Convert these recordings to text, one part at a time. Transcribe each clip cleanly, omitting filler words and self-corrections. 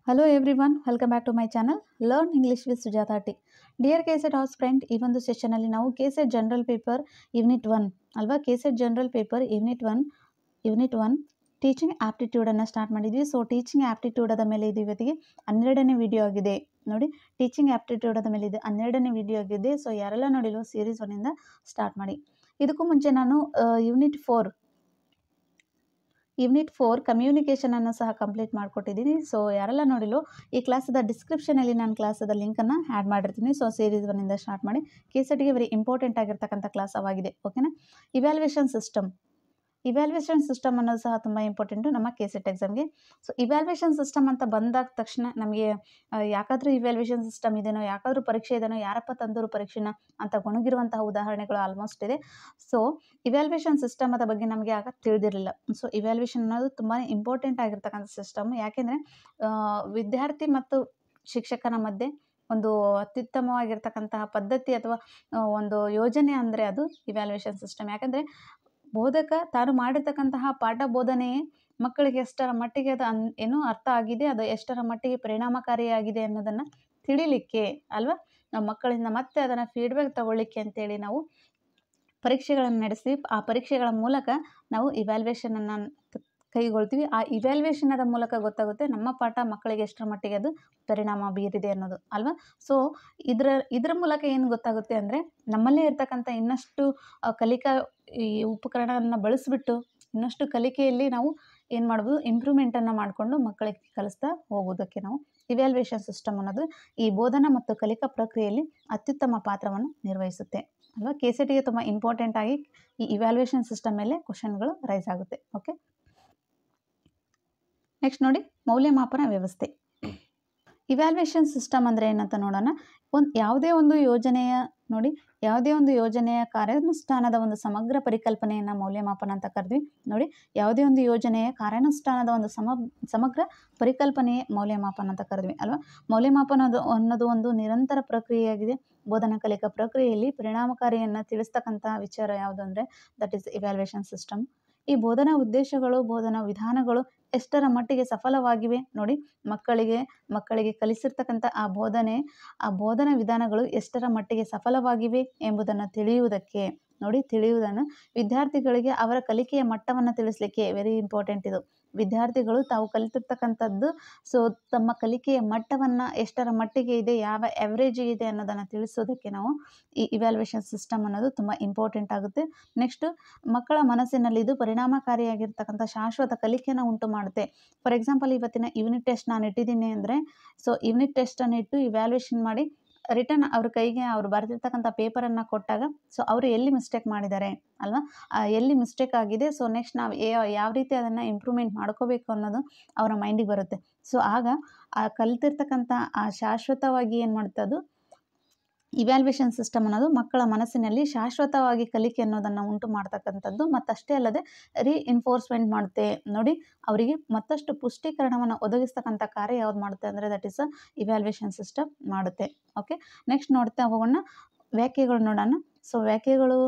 Hello everyone, welcome back to my channel Learn English with Sujata T. Dear KSET house friend, ಈ ಒಂದು ಸೆಷನಲ್ಲಿ ನಾವು KSET general paper unit 1 ಅಲ್ವಾ KSET general paper unit 1 teaching ಆಪ್ಟಿಟ್ಯೂಡನ್ನು start ಮಾಡಿದ್ವಿ. So teaching ಆಪ್ಟಿಟ್ಯೂಡದ ಮೇಲೆ ಇದು ಇವತ್ತಿಗೆ 12ನೇ ವಿಡಿಯೋ ಆಗಿದೆ ನೋಡಿ. ಟೀಚಿಂಗ್ ಆಪ್ಟಿಟ್ಯೂಡದ ಮೇಲೆ ಇದು 12ನೇ ವಿಡಿಯೋ ಆಗಿದೆ. ಸೊ ಯಾರೆಲ್ಲ ನೋಡಿಲ್ವೋ ಸೀರೀಸ್ 1ಇಂದ ಸ್ಟಾರ್ಟ್ ಮಾಡಿ. ಇದಕ್ಕೂ ಮುಂಚೆ ನಾನು ಯೂನಿಟ್ 4 ಕಮ್ಯುನಿಕೇಷನನ್ನು ಸಹ ಕಂಪ್ಲೀಟ್ ಮಾಡಿಕೊಟ್ಟಿದ್ದೀನಿ. ಸೊ ಯಾರೆಲ್ಲ ನೋಡಿಲ್ಲೋ ಈ ಕ್ಲಾಸದ ಡಿಸ್ಕ್ರಿಪ್ಷನಲ್ಲಿ ನಾನು ಕ್ಲಾಸದ ಲಿಂಕನ್ನು ಆ್ಯಡ್ ಮಾಡಿರ್ತೀನಿ. ಸೊ ಸೀರೀಸ್ 1ಇಂದ ಸ್ಟಾರ್ಟ್ ಮಾಡಿ. KSETಗೆ ವೆರಿ ಇಂಪಾರ್ಟೆಂಟ್ ಆಗಿರ್ತಕ್ಕಂಥ ಕ್ಲಾಸ್ ಆಗಿದೆ. ಓಕೆನಾ. ಇವ್ಯಾಲ್ಯೂಯೇಷನ್ ಸಿಸ್ಟಮ್ ಅನ್ನೋದು ಸಹ ತುಂಬ ಇಂಪಾರ್ಟೆಂಟು ನಮ್ಮ KSET ಎಕ್ಸಾಮ್ಗೆ. ಸೊ ಇವ್ಯಾಲ್ಯೂಯೇಷನ್ ಸಿಸ್ಟಮ್ ಅಂತ ಬಂದಾಗ ತಕ್ಷಣ ನಮಗೆ ಯಾಕಾದರೂ ಇವ್ಯಾಲ್ಯೂಯೇಷನ್ ಸಿಸ್ಟಮ್ ಇದೆನೋ, ಯಾಕಾದರೂ ಪರೀಕ್ಷೆ ಇದೆನೋ, ಯಾರಪ್ಪ ತಂದರು ಪರೀಕ್ಷೆನ ಅಂತ ಗೊಣಗಿರುವಂತಹ ಉದಾಹರಣೆಗಳು ಆಲ್ಮೋಸ್ಟ್ ಇದೆ. ಸೊ ಇವ್ಯಾಲ್ಯೂಯೇಷನ್ ಸಿಸ್ಟಮದ ಬಗ್ಗೆ ನಮಗೆ ಆಗ ತಿಳಿದಿರಲಿಲ್ಲ. ಸೊ ಇವ್ಯಾಲ್ಯೂಯೇಷನ್ ಅನ್ನೋದು ತುಂಬಾ ಇಂಪಾರ್ಟೆಂಟ್ ಆಗಿರ್ತಕ್ಕಂಥ ಸಿಸ್ಟಮ್. ಯಾಕೆಂದರೆ ವಿದ್ಯಾರ್ಥಿ ಮತ್ತು ಶಿಕ್ಷಕನ ಮಧ್ಯೆ ಒಂದು ಅತ್ಯುತ್ತಮವಾಗಿರ್ತಕ್ಕಂತಹ ಪದ್ಧತಿ ಅಥವಾ ಒಂದು ಯೋಜನೆ ಅಂದರೆ ಅದು ಇವ್ಯಾಲ್ಯೂಯೇಷನ್ ಸಿಸ್ಟಮ್. ಯಾಕಂದರೆ ಬೋಧಕ ತಾನು ಮಾಡಿರ್ತಕ್ಕಂತಹ ಪಾಠ ಬೋಧನೆಯೇ ಮಕ್ಕಳಿಗೆ ಎಷ್ಟರ ಮಟ್ಟಿಗೆ ಅದು ಏನು ಅರ್ಥ ಆಗಿದೆ, ಅದು ಎಷ್ಟರ ಮಟ್ಟಿಗೆ ಪರಿಣಾಮಕಾರಿಯಾಗಿದೆ ಅನ್ನೋದನ್ನು ತಿಳಿಲಿಕ್ಕೆ ಅಲ್ವಾ, ನಾವು ಮಕ್ಕಳಿಂದ ಮತ್ತೆ ಅದನ್ನು ಫೀಡ್ಬ್ಯಾಕ್ ತಗೊಳ್ಳಿಕ್ಕೆ ಅಂತೇಳಿ ನಾವು ಪರೀಕ್ಷೆಗಳನ್ನು ನಡೆಸಿ ಆ ಪರೀಕ್ಷೆಗಳ ಮೂಲಕ ನಾವು ಇವ್ಯಾಲ್ಯೂಯೇಷನನ್ನು ಕೈಗೊಳ್ತೀವಿ. ಆ ಇವ್ಯಾಲ್ಯೂಯೇಷನದ ಮೂಲಕ ಗೊತ್ತಾಗುತ್ತೆ ನಮ್ಮ ಪಾಠ ಮಕ್ಕಳಿಗೆ ಎಷ್ಟರ ಮಟ್ಟಿಗೆ ಅದು ಪರಿಣಾಮ ಬೀರಿದೆ ಅನ್ನೋದು ಅಲ್ವಾ. ಸೊ ಇದರ ಮೂಲಕ ಏನು ಗೊತ್ತಾಗುತ್ತೆ ಅಂದರೆ ನಮ್ಮಲ್ಲೇ ಇರ್ತಕ್ಕಂಥ ಇನ್ನಷ್ಟು ಕಲಿಕಾ ಈ ಉಪಕರಣವನ್ನು ಬಳಸಿಬಿಟ್ಟು ಇನ್ನಷ್ಟು ಕಲಿಕೆಯಲ್ಲಿ ನಾವು ಏನು ಮಾಡ್ಬೋದು, ಇಂಪ್ರೂವ್ಮೆಂಟನ್ನು ಮಾಡಿಕೊಂಡು ಮಕ್ಕಳಿಗೆ ಕಲಿಸ್ತಾ ಹೋಗೋದಕ್ಕೆ ನಾವು ಇವ್ಯಾಲ್ಯೂಯೇಷನ್ ಸಿಸ್ಟಮ್ ಅನ್ನೋದು ಈ ಬೋಧನಾ ಮತ್ತು ಕಲಿಕಾ ಪ್ರಕ್ರಿಯೆಯಲ್ಲಿ ಅತ್ಯುತ್ತಮ ಪಾತ್ರವನ್ನು ನಿರ್ವಹಿಸುತ್ತೆ ಅಲ್ವಾ. KSETಗೆ ತುಂಬ ಇಂಪಾರ್ಟೆಂಟ್ ಆಗಿ ಈ ಇವ್ಯಾಲ್ಯೂಯೇಷನ್ ಸಿಸ್ಟಮ್ ಮೇಲೆ ಕ್ವಶನ್ಗಳು ರೈಸ್ ಆಗುತ್ತೆ. ಓಕೆ, ನೆಕ್ಸ್ಟ್ ನೋಡಿ ಮೌಲ್ಯಮಾಪನ ವ್ಯವಸ್ಥೆ. ಇವ್ಯಾಲ್ಯೂಯೇಷನ್ ಸಿಸ್ಟಮ್ ಅಂದರೆ ಏನಂತ ನೋಡೋಣ. ಯಾವುದೇ ಒಂದು ಯೋಜನೆಯ ಕಾರ್ಯಾನುಷ್ಠಾನದ ಒಂದು ಸಮಗ್ರ ಪರಿಕಲ್ಪನೆಯನ್ನು ಮೌಲ್ಯಮಾಪನ ಅಂತ ಕರೆದ್ವಿ ನೋಡಿ. ಯಾವುದೇ ಒಂದು ಯೋಜನೆಯ ಕಾರ್ಯಾನುಷ್ಠಾನದ ಒಂದು ಸಮಗ್ರ ಪರಿಕಲ್ಪನೆಯೇ ಮೌಲ್ಯಮಾಪನ ಅಂತ ಕರೆದ್ವಿ ಅಲ್ವಾ. ಮೌಲ್ಯಮಾಪನ ಅನ್ನೋದು ಒಂದು ನಿರಂತರ ಪ್ರಕ್ರಿಯೆಯಾಗಿದೆ. ಬೋಧನಾ ಕಲಿಕಾ ಪ್ರಕ್ರಿಯೆಯಲ್ಲಿ ಪರಿಣಾಮಕಾರಿಯನ್ನು ತಿಳಿಸ್ತಕ್ಕಂತಹ ವಿಚಾರ ಯಾವುದು ಅಂದರೆ ದಟ್ ಈಸ್ ಇವ್ಯಾಲ್ಯೂಯೇಷನ್ ಸಿಸ್ಟಮ್. ಈ ಬೋಧನಾ ಉದ್ದೇಶಗಳು, ಬೋಧನಾ ವಿಧಾನಗಳು ಎಷ್ಟರ ಮಟ್ಟಿಗೆ ಸಫಲವಾಗಿವೆ ನೋಡಿ. ಮಕ್ಕಳಿಗೆ ಕಲಿಸಿರ್ತಕ್ಕಂಥ ಆ ಬೋಧನಾ ವಿಧಾನಗಳು ಎಷ್ಟರ ಮಟ್ಟಿಗೆ ಸಫಲವಾಗಿವೆ ಎಂಬುದನ್ನು ತಿಳಿಯುವುದನ್ನು ವಿದ್ಯಾರ್ಥಿಗಳಿಗೆ ಅವರ ಕಲಿಕೆಯ ಮಟ್ಟವನ್ನು ತಿಳಿಸಲಿಕ್ಕೆ ವೆರಿ ಇಂಪಾರ್ಟೆಂಟ್ ಇದು. ವಿದ್ಯಾರ್ಥಿಗಳು ತಾವು ಕಲಿತಿರ್ತಕ್ಕಂಥದ್ದು ಸೊ ತಮ್ಮ ಕಲಿಕೆಯ ಮಟ್ಟವನ್ನು ಎಷ್ಟರ ಮಟ್ಟಿಗೆ ಇದೆ, ಯಾವ ಆ್ಯಾವ್ರೇಜ್ ಇದೆ ಅನ್ನೋದನ್ನು ತಿಳಿಸೋದಕ್ಕೆ ನಾವು ಈ ಇವ್ಯಾಲ್ಯೂಯೇಷನ್ ಸಿಸ್ಟಮ್ ಅನ್ನೋದು ತುಂಬ ಇಂಪಾರ್ಟೆಂಟ್ ಆಗುತ್ತೆ. ನೆಕ್ಸ್ಟು ಮಕ್ಕಳ ಮನಸ್ಸಿನಲ್ಲಿ ಇದು ಪರಿಣಾಮಕಾರಿಯಾಗಿರ್ತಕ್ಕಂಥ ಶಾಶ್ವತ ಕಲಿಕೆಯನ್ನು ಉಂಟು ಮಾಡುತ್ತೆ. ಫಾರ್ ಎಕ್ಸಾಂಪಲ್ ಇವತ್ತಿನ ಯೂನಿಟ್ ಟೆಸ್ಟ್ ನಾನು ಇಟ್ಟಿದ್ದೀನಿ ಅಂದರೆ ಸೊ ಯೂನಿಟ್ ಟೆಸ್ಟನ್ನು ಇಟ್ಟು ಇವ್ಯಾಲ್ಯೂಯೇಷನ್ ಮಾಡಿ ರಿಟರ್ನ್ ಅವ್ರ ಕೈಗೆ ಅವ್ರು ಬರೆದಿರ್ತಕ್ಕಂಥ ಪೇಪರನ್ನು ಕೊಟ್ಟಾಗ ಸೊ ಅವರು ಎಲ್ಲಿ ಮಿಸ್ಟೇಕ್ ಮಾಡಿದ್ದಾರೆ ಅಲ್ವಾ, ಎಲ್ಲಿ ಮಿಸ್ಟೇಕ್ ಆಗಿದೆ, ಸೊ ನೆಕ್ಸ್ಟ್ ನಾವು ಯಾವ ರೀತಿ ಅದನ್ನು ಇಂಪ್ರೂವ್ಮೆಂಟ್ ಮಾಡ್ಕೋಬೇಕು ಅನ್ನೋದು ಅವರ ಮೈಂಡಿಗೆ ಬರುತ್ತೆ. ಸೊ ಆಗ ಆ ಕಲಿತಿರ್ತಕ್ಕಂಥ ಆ ಶಾಶ್ವತವಾಗಿ ಏನು ಮಾಡುತ್ತೆ ಅದು ಇವ್ಯಾಲ್ಯೂಯೇಷನ್ ಸಿಸ್ಟಮ್ ಅನ್ನೋದು ಮಕ್ಕಳ ಮನಸ್ಸಿನಲ್ಲಿ ಶಾಶ್ವತವಾಗಿ ಕಲಿಕೆ ಅನ್ನೋದನ್ನು ಉಂಟು ಮಾಡ್ತಕ್ಕಂಥದ್ದು. ಮತ್ತಷ್ಟೇ ಅಲ್ಲದೆ ರೀಇನ್ಫೋರ್ಸ್ಮೆಂಟ್ ಮಾಡುತ್ತೆ ನೋಡಿ. ಅವರಿಗೆ ಮತ್ತಷ್ಟು ಪುಷ್ಟೀಕರಣವನ್ನು ಒದಗಿಸ್ತಕ್ಕಂಥ ಕಾರ್ಯ ಯಾವ್ದು ಮಾಡುತ್ತೆ ಅಂದರೆ ದಟ್ ಈಸ್ ಇವ್ಯಾಲ್ಯೂಯೇಷನ್ ಸಿಸ್ಟಮ್ ಮಾಡುತ್ತೆ. ಓಕೆ, ನೆಕ್ಸ್ಟ್ ನೋಡ್ತಾ ಹೋಗೋಣ. ವ್ಯಾಖ್ಯೆಗಳು ನೋಡೋಣ. ಸೊ ವ್ಯಾಖ್ಯೆಗಳು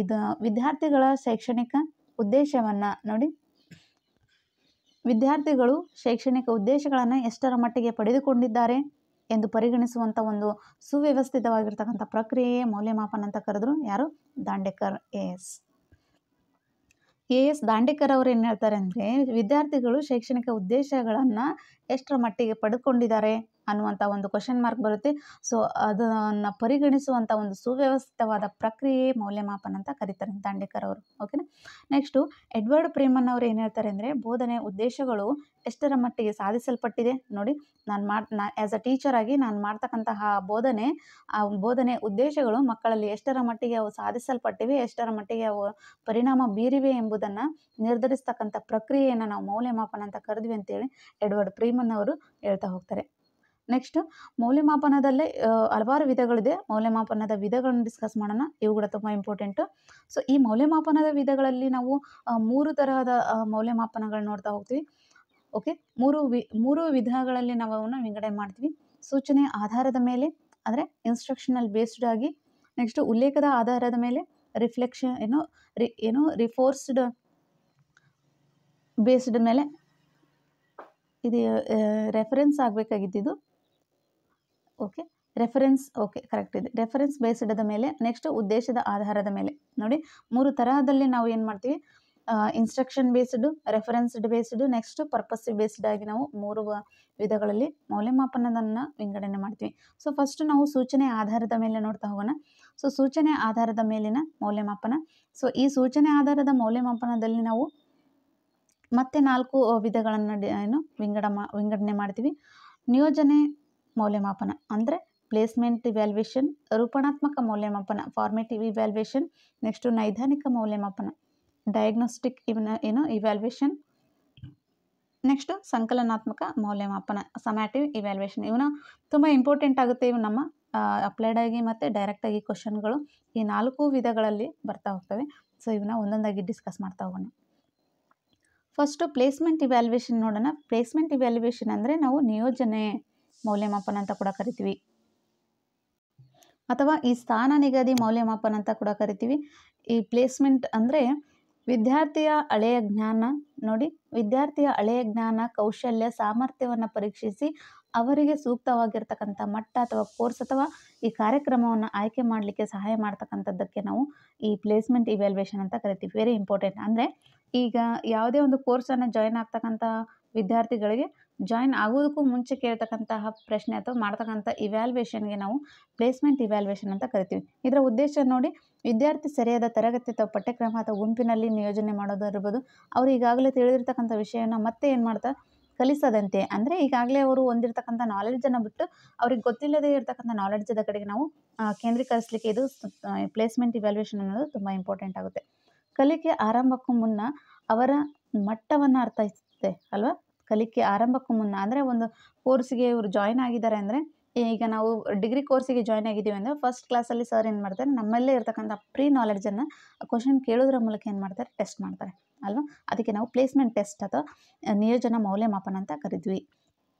ಇದು ವಿದ್ಯಾರ್ಥಿಗಳ ಶೈಕ್ಷಣಿಕ ಉದ್ದೇಶವನ್ನು ನೋಡಿ. ವಿದ್ಯಾರ್ಥಿಗಳು ಶೈಕ್ಷಣಿಕ ಉದ್ದೇಶಗಳನ್ನು ಎಷ್ಟರ ಮಟ್ಟಿಗೆ ಪಡೆದುಕೊಂಡಿದ್ದಾರೆ ಎಂದು ಪರಿಗಣಿಸುವಂಥ ಒಂದು ಸುವ್ಯವಸ್ಥಿತವಾಗಿರ್ತಕ್ಕಂಥ ಪ್ರಕ್ರಿಯೆಯೇ ಮೌಲ್ಯಮಾಪನ ಅಂತ ಕರೆದ್ರು ಯಾರು, ದಾಂಡೇಕರ್ ಎಸ್ ದಾಂಡೇಕರ್ ಅವರು ಏನು ಹೇಳ್ತಾರೆ ಅಂದರೆ ವಿದ್ಯಾರ್ಥಿಗಳು ಶೈಕ್ಷಣಿಕ ಉದ್ದೇಶಗಳನ್ನು ಎಷ್ಟರ ಮಟ್ಟಿಗೆ ಪಡೆದುಕೊಂಡಿದ್ದಾರೆ ಅನ್ನುವಂಥ ಒಂದು ಕ್ವಶನ್ ಮಾರ್ಕ್ ಬರುತ್ತೆ. ಸೊ ಅದನ್ನು ಪರಿಗಣಿಸುವಂಥ ಒಂದು ಸುವ್ಯವಸ್ಥಿತವಾದ ಪ್ರಕ್ರಿಯೆ ಮೌಲ್ಯಮಾಪನ ಅಂತ ಕರೀತಾರೆ ದಾಂಡೇಕರ್ ಅವರು. ಓಕೆನಾ. ನೆಕ್ಸ್ಟು ಎಡ್ವರ್ಡ್ ಪ್ರೇಮನ್ ಅವರು ಏನು ಹೇಳ್ತಾರೆ ಅಂದರೆ ಬೋಧನೆಯ ಉದ್ದೇಶಗಳು ಎಷ್ಟರ ಮಟ್ಟಿಗೆ ಸಾಧಿಸಲ್ಪಟ್ಟಿದೆ ನೋಡಿ. ಆ್ಯಸ್ ಅ ಟೀಚರ್ ಆಗಿ ನಾನು ಮಾಡ್ತಕ್ಕಂತಹ ಆ ಬೋಧನೆ ಉದ್ದೇಶಗಳು ಮಕ್ಕಳಲ್ಲಿ ಎಷ್ಟರ ಮಟ್ಟಿಗೆ ಅವು ಸಾಧಿಸಲ್ಪಟ್ಟಿವೆ, ಎಷ್ಟರ ಮಟ್ಟಿಗೆ ಅವು ಪರಿಣಾಮ ಬೀರಿವೆ ಎಂಬುದನ್ನು ನಿರ್ಧರಿಸ್ತಕ್ಕಂಥ ಪ್ರಕ್ರಿಯೆಯನ್ನು ನಾವು ಮೌಲ್ಯಮಾಪನ ಅಂತ ಕರೆದ್ವಿ ಅಂತೇಳಿ ಎಡ್ವರ್ಡ್ ಪ್ರೇಮನ್ ಅವರು ಹೇಳ್ತಾ ಹೋಗ್ತಾರೆ. ನೆಕ್ಸ್ಟ್ ಮೌಲ್ಯಮಾಪನದಲ್ಲೇ ಹಲವಾರು ವಿಧಗಳಿದೆ. ಮೌಲ್ಯಮಾಪನದ ವಿಧಗಳನ್ನು ಡಿಸ್ಕಸ್ ಮಾಡೋಣ. ಇವು ಕೂಡ ತುಂಬ ಇಂಪಾರ್ಟೆಂಟು. ಸೊ ಈ ಮೌಲ್ಯಮಾಪನದ ವಿಧಗಳಲ್ಲಿ ನಾವು 3 ತರಹದ ಮೌಲ್ಯಮಾಪನಗಳು ನೋಡ್ತಾ ಹೋಗ್ತೀವಿ. ಓಕೆ, ಮೂರು ವಿಧಗಳಲ್ಲಿ ನಾವು ಅವನ್ನ ವಿಂಗಡಣೆ ಮಾಡ್ತೀವಿ. ಸೂಚನೆಯ ಆಧಾರದ ಮೇಲೆ ಅಂದರೆ ಇನ್ಸ್ಟ್ರಕ್ಷನಲ್ ಬೇಸ್ಡ್ ಆಗಿ, ನೆಕ್ಸ್ಟ್ ಉಲ್ಲೇಖದ ಆಧಾರದ ಮೇಲೆ, ರಿಫ್ಲೆಕ್ಷನ್ ರಿಫೋರ್ಸ್ಡ್ ಬೇಸ್ಡ್ ಮೇಲೆ, ಇದು ರೆಫರೆನ್ಸ್ ಆಗಬೇಕಾಗಿದ್ದು. ಓಕೆ, ರೆಫರೆನ್ಸ್ ಓಕೆ ಕರೆಕ್ಟ್ ಇದೆ. ರೆಫರೆನ್ಸ್ ಬೇಸ್ಡ್ ಮೇಲೆ, ನೆಕ್ಸ್ಟ್ ಉದ್ದೇಶದ ಆಧಾರದ ಮೇಲೆ. ನೋಡಿ 3 ತರಹದಲ್ಲಿ ನಾವು ಏನು ಮಾಡ್ತೀವಿ, instruction based, referenced based, next purposive based ಆಗಿ ನಾವು 3 ವಿಧಗಳಲ್ಲಿ ಮೌಲ್ಯಮಾಪನವನ್ನು ವಿಂಗಡಣೆ ಮಾಡ್ತೀವಿ. ಸೊ ಫಸ್ಟ್ ನಾವು ಸೂಚನೆ ಆಧಾರದ ಮೇಲೆ ನೋಡ್ತಾ ಹೋಗೋಣ. ಸೊ ಸೂಚನೆ ಆಧಾರದ ಮೇಲಿನ ಮೌಲ್ಯಮಾಪನ. ಸೊ ಈ ಸೂಚನೆ ಆಧಾರದ ಮೌಲ್ಯಮಾಪನದಲ್ಲಿ ನಾವು ಮತ್ತೆ 4 ವಿಧಗಳನ್ನು ವಿಂಗಡಣೆ ಮಾಡ್ತೀವಿ. ನಿಯೋಜನೆ ಮೌಲ್ಯಮಾಪನ ಅಂದರೆ ಪ್ಲೇಸ್ಮೆಂಟ್ ಇವ್ಯಾಲ್ಯೂಯೇಷನ್, ರೂಪಣಾತ್ಮಕ ಮೌಲ್ಯಮಾಪನ ಫಾರ್ಮೇಟಿವ್ ಇವ್ಯಾಲ್ಯೂಯೇಷನ್, ನೆಕ್ಸ್ಟು ನೈದಾನಿಕ ಮೌಲ್ಯಮಾಪನ ಡಯಾಗ್ನೋಸ್ಟಿಕ್ ಇವ್ಯಾಲ್ಯೂಯೇಷನ್, ನೆಕ್ಸ್ಟು ಸಂಕಲನಾತ್ಮಕ ಮೌಲ್ಯಮಾಪನ ಸಮ್ಯಾಟಿವ್ ಇವ್ಯಾಲ್ಯೂಯೇಷನ್. ಇವನ್ನ ತುಂಬ ಇಂಪಾರ್ಟೆಂಟ್ ಆಗುತ್ತೆ. ಇವು ನಮ್ಮ ಅಪ್ಲೈಡ್ ಆಗಿ ಮತ್ತು ಡೈರೆಕ್ಟಾಗಿ ಕ್ವಶನ್ಗಳು ಈ 4 ವಿಧಗಳಲ್ಲಿ ಬರ್ತಾ ಹೋಗ್ತವೆ. ಸೊ ಇವನ್ನ ಒಂದೊಂದಾಗಿ ಡಿಸ್ಕಸ್ ಮಾಡ್ತಾ ಹೋಗೋಣ. ಫಸ್ಟು ಪ್ಲೇಸ್ಮೆಂಟ್ ಇವ್ಯಾಲ್ಯೂಯೇಷನ್ ನೋಡೋಣ. ಪ್ಲೇಸ್ಮೆಂಟ್ ಇವ್ಯಾಲ್ಯೂಯೇಷನ್ ಅಂದರೆ ನಾವು ನಿಯೋಜನೆ ಮೌಲ್ಯಮಾಪನ ಅಂತ ಕೂಡ ಕರಿತೀವಿ, ಅಥವಾ ಈ ಸ್ಥಾನ ನಿಗದಿ ಮೌಲ್ಯಮಾಪನ ಅಂತ ಕೂಡ ಕರಿತೀವಿ. ಈ ಪ್ಲೇಸ್ಮೆಂಟ್ ಅಂದರೆ ವಿದ್ಯಾರ್ಥಿಯ ಹಳೆಯ ಜ್ಞಾನ, ನೋಡಿ ವಿದ್ಯಾರ್ಥಿಯ ಹಳೆಯ ಜ್ಞಾನ, ಕೌಶಲ್ಯ, ಸಾಮರ್ಥ್ಯವನ್ನು ಪರೀಕ್ಷಿಸಿ ಅವರಿಗೆ ಸೂಕ್ತವಾಗಿರ್ತಕ್ಕಂಥ ಮಟ್ಟ ಅಥವಾ ಕೋರ್ಸ್ ಅಥವಾ ಈ ಕಾರ್ಯಕ್ರಮವನ್ನು ಆಯ್ಕೆ ಮಾಡಲಿಕ್ಕೆ ಸಹಾಯ ಮಾಡ್ತಕ್ಕಂಥದ್ದಕ್ಕೆ ನಾವು ಈ ಪ್ಲೇಸ್ಮೆಂಟ್ ಇವ್ಯಾಲ್ಯೂಯೇಷನ್ ಅಂತ ಕರಿತೀವಿ. Very important. ಅಂದರೆ ಈಗ ಯಾವುದೇ ಒಂದು ಕೋರ್ಸನ್ನು ಜಾಯ್ನ್ ಆಗ್ತಕ್ಕಂಥ ವಿದ್ಯಾರ್ಥಿಗಳಿಗೆ ಜಾಯ್ನ್ ಆಗೋದಕ್ಕೂ ಮುಂಚೆ ಕೇಳ್ತಕ್ಕಂತಹ ಪ್ರಶ್ನೆ ಅಥವಾ ಮಾಡ್ತಕ್ಕಂಥ ಇವ್ಯಾಲ್ಯೂಯೇಷನ್ಗೆ ನಾವು ಪ್ಲೇಸ್ಮೆಂಟ್ ಇವ್ಯಾಲ್ಯೂಯೇಷನ್ ಅಂತ ಕರಿತೀವಿ. ಇದರ ಉದ್ದೇಶ ನೋಡಿ, ವಿದ್ಯಾರ್ಥಿ ಸರಿಯಾದ ತರಗತಿ ಅಥವಾ ಪಠ್ಯಕ್ರಮ ಅಥವಾ ಗುಂಪಿನಲ್ಲಿ ನಿಯೋಜನೆ ಮಾಡೋದು ಇರ್ಬೋದು. ಅವರು ಈಗಾಗಲೇ ತಿಳಿದಿರ್ತಕ್ಕಂಥ ವಿಷಯನ ಮತ್ತೆ ಏನು ಮಾಡ್ತಾರೆ, ಕಲಿಸದಂತೆ. ಅಂದರೆ ಈಗಾಗಲೇ ಅವರು ಹೊಂದಿರತಕ್ಕಂಥ ನಾಲೆಡ್ಜನ್ನು ಬಿಟ್ಟು ಅವ್ರಿಗೆ ಗೊತ್ತಿಲ್ಲದೇ ಇರತಕ್ಕಂಥ ನಾಲೆಡ್ಜದ ಕಡೆಗೆ ನಾವು ಕೇಂದ್ರೀಕರಿಸಲಿಕ್ಕೆ ಇದು ಪ್ಲೇಸ್ಮೆಂಟ್ ಇವ್ಯಾಲ್ಯೂಯೇಷನ್ ಅನ್ನೋದು ತುಂಬ ಇಂಪಾರ್ಟೆಂಟ್ ಆಗುತ್ತೆ. ಕಲಿಕೆ ಆರಂಭಕ್ಕೂ ಮುನ್ನ ಅವರ ಮಟ್ಟವನ್ನು ಅರ್ಥೈಸುತ್ತೆ ಅಲ್ವಾ. ಕಲಿಕೆ ಆರಂಭಕ್ಕೂ ಮುನ್ನ ಅಂದರೆ ಒಂದು ಕೋರ್ಸಿಗೆ ಇವರು ಜಾಯ್ನ್ ಆಗಿದ್ದಾರೆ ಅಂದರೆ, ಈಗ ನಾವು ಡಿಗ್ರಿ ಕೋರ್ಸಿಗೆ ಜಾಯ್ನ್ ಆಗಿದ್ದೀವಿ ಅಂದರೆ ಫಸ್ಟ್ ಕ್ಲಾಸಲ್ಲಿ ಸರ್ ಏನು ಮಾಡ್ತಾರೆ, ನಮ್ಮಲ್ಲೇ ಇರತಕ್ಕಂಥ ಪ್ರೀ ನಾಲೆಡ್ಜನ್ನು ಕ್ವಶನ್ ಕೇಳೋದ್ರ ಮೂಲಕ ಏನು ಮಾಡ್ತಾರೆ, ಟೆಸ್ಟ್ ಮಾಡ್ತಾರೆ ಅಲ್ವಾ. ಅದಕ್ಕೆ ನಾವು ಪ್ಲೇಸ್ಮೆಂಟ್ ಟೆಸ್ಟ್ ಅಥವಾ ನಿಯೋಜನಾ ಮೌಲ್ಯಮಾಪನ ಅಂತ ಕರಿತೀವಿ.